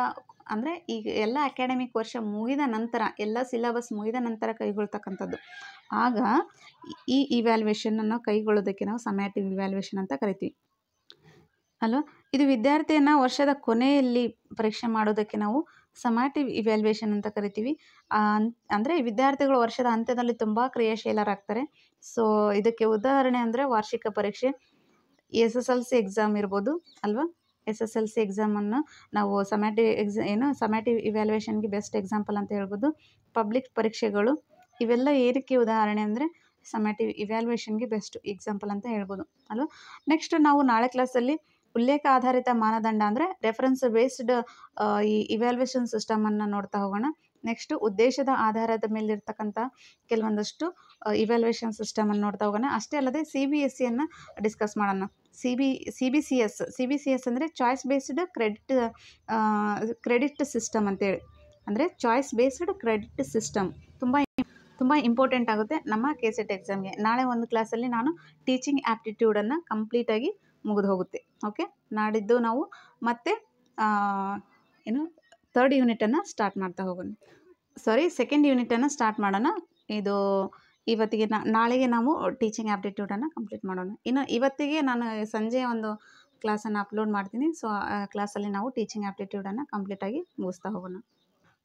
ಅಂದರೆ ಈಗ ಎಲ್ಲ ಅಕಾಡೆಮಿಕ್ ವರ್ಷ ಮುಗಿದ ನಂತರ, ಎಲ್ಲ ಸಿಲೆಬಸ್ ಮುಗಿದ ನಂತರ ಕೈಗೊಳ್ತಕ್ಕಂಥದ್ದು. ಆಗ ಈ ಇವ್ಯಾಲ್ಯೂಯೇಷನನ್ನು ಕೈಗೊಳ್ಳೋದಕ್ಕೆ ನಾವು ಸಮೇಟಿವ್ ಇವ್ಯಾಲ್ಯೂಯೇಷನ್ ಅಂತ ಕರಿತೀವಿ ಅಲ್ವಾ. ಇದು ವಿದ್ಯಾರ್ಥಿಯನ್ನು ವರ್ಷದ ಕೊನೆಯಲ್ಲಿ ಪರೀಕ್ಷೆ ಮಾಡೋದಕ್ಕೆ ನಾವು ಸಮೇಟಿವ್ ಇವ್ಯಾಲ್ಯೂಯೇಷನ್ ಅಂತ ಕರಿತೀವಿ. ಅಂದರೆ ವಿದ್ಯಾರ್ಥಿಗಳು ವರ್ಷದ ಅಂತ್ಯದಲ್ಲಿ ತುಂಬ ಕ್ರಿಯಾಶೀಲರಾಗ್ತಾರೆ. ಸೊ ಇದಕ್ಕೆ ಉದಾಹರಣೆ ಅಂದರೆ ವಾರ್ಷಿಕ ಪರೀಕ್ಷೆ, SSLC ಎಕ್ಸಾಮ್ ಇರ್ಬೋದು ಅಲ್ವಾ. SSLC ಎಕ್ಸಾಮನ್ನು ನಾವು ಸಮೇಟಿವ್ ಇವ್ಯಾಲ್ಯೂಯೇಷನ್ಗೆ ಬೆಸ್ಟ್ ಎಕ್ಸಾಂಪಲ್ ಅಂತ ಹೇಳ್ಬೋದು. ಪಬ್ಲಿಕ್ ಪರೀಕ್ಷೆಗಳು ಇವೆಲ್ಲ ಏನಕ್ಕೆ ಉದಾಹರಣೆ ಅಂದರೆ ಸಮೇಟಿವ್ ಇವ್ಯಾಲ್ಯೂಯೇಷನ್ಗೆ ಬೆಸ್ಟ್ ಎಕ್ಸಾಂಪಲ್ ಅಂತ ಹೇಳ್ಬೋದು ಅಲ್ವಾ. ನೆಕ್ಸ್ಟ್ ನಾವು ನಾಳೆ ಕ್ಲಾಸಲ್ಲಿ ಉಲ್ಲೇಖ ಆಧಾರಿತ ಮಾನದಂಡ ಅಂದರೆ ರೆಫರೆನ್ಸ್ ಬೇಸ್ಡ್ ಈ ಇವ್ಯಾಲ್ಯೂಯೇಷನ್ ಸಿಸ್ಟಮನ್ನು ನೋಡ್ತಾ ಹೋಗೋಣ. ನೆಕ್ಸ್ಟು ಉದ್ದೇಶದ ಆಧಾರದ ಮೇಲಿರ್ತಕ್ಕಂಥ ಕೆಲವೊಂದಷ್ಟು ಇವ್ಯಾಲ್ಯೂಯೇಷನ್ ಸಿಸ್ಟಮನ್ನು ನೋಡ್ತಾ ಹೋಗೋಣ. ಅಷ್ಟೇ ಅಲ್ಲದೆ CBSEಯನ್ನು ಡಿಸ್ಕಸ್ ಮಾಡೋಣ. CBCS ಅಂದರೆ ಚಾಯ್ಸ್ ಬೇಸ್ಡ್ ಕ್ರೆಡಿಟ್ ಸಿಸ್ಟಮ್ ಅಂತೇಳಿ. ಅಂದರೆ ಚಾಯ್ಸ್ ಬೇಸ್ಡ್ ಕ್ರೆಡಿಟ್ ಸಿಸ್ಟಮ್ ತುಂಬ ಇಂಪಾರ್ಟೆಂಟ್ ಆಗುತ್ತೆ ನಮ್ಮ KCET ಎಕ್ಸಾಮ್ಗೆ. ನಾಳೆ ಒಂದು ಕ್ಲಾಸಲ್ಲಿ ನಾನು ಟೀಚಿಂಗ್ ಆ್ಯಪ್ಟಿಟ್ಯೂಡನ್ನು ಕಂಪ್ಲೀಟಾಗಿ ಮುಗಿದು ಹೋಗುತ್ತೆ. ಓಕೆ, ನಾಡಿದ್ದು ನಾವು ಮತ್ತೆ ಥರ್ಡ್ ಯೂನಿಟನ್ನು ಸ್ಟಾರ್ಟ್ ಮಾಡ್ತಾ ಹೋಗೋಣ. ಸೆಕೆಂಡ್ ಯೂನಿಟನ್ನು ಸ್ಟಾರ್ಟ್ ಮಾಡೋಣ. ಇದು ಇವತ್ತಿಗೆ ನಾಳೆಗೆ ನಾವು ಟೀಚಿಂಗ್ ಆ್ಯಪ್ಟಿಟ್ಯೂಡನ್ನು ಕಂಪ್ಲೀಟ್ ಮಾಡೋಣ. ಇನ್ನು ಇವತ್ತಿಗೆ ನಾನು ಸಂಜೆ ಒಂದು ಕ್ಲಾಸನ್ನು ಅಪ್ಲೋಡ್ ಮಾಡ್ತೀನಿ. ಸೊ ಆ ಕ್ಲಾಸಲ್ಲಿ ನಾವು ಟೀಚಿಂಗ್ ಆ್ಯಪ್ಟಿಟ್ಯೂಡನ್ನು ಕಂಪ್ಲೀಟಾಗಿ ಮುಗಿಸ್ತಾ ಹೋಗೋಣ.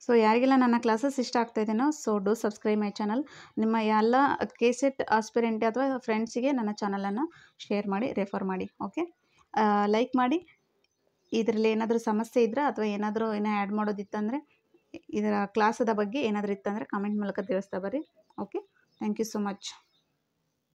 ಸೊ ಯಾರಿಗೆಲ್ಲ ನನ್ನ ಕ್ಲಾಸಸ್ ಇಷ್ಟ ಆಗ್ತಾಯಿದ್ದೇನೋ, so do subscribe my channel. ನಿಮ್ಮ ಎಲ್ಲ KCET ಆಸ್ಪಿರೆಂಟ್ ಅಥವಾ ಫ್ರೆಂಡ್ಸಿಗೆ ನನ್ನ ಚಾನಲನ್ನು ಶೇರ್ ಮಾಡಿ, ರೆಫರ್ ಮಾಡಿ. ಓಕೆ, ಲೈಕ್ ಮಾಡಿ. ಇದರಲ್ಲಿ ಏನಾದರೂ ಸಮಸ್ಯೆ ಇದ್ದರೆ ಅಥವಾ ಏನಾದರೂ ಆ್ಯಡ್ ಮಾಡೋದಿತ್ತಂದರೆ, ಇದರ ಕ್ಲಾಸದ ಬಗ್ಗೆ ಏನಾದರೂ ಇತ್ತಂದರೆ ಕಾಮೆಂಟ್ ಮೂಲಕ ತಿಳಿಸ್ತಾ ಬರ್ರಿ. Okay, thank you so much.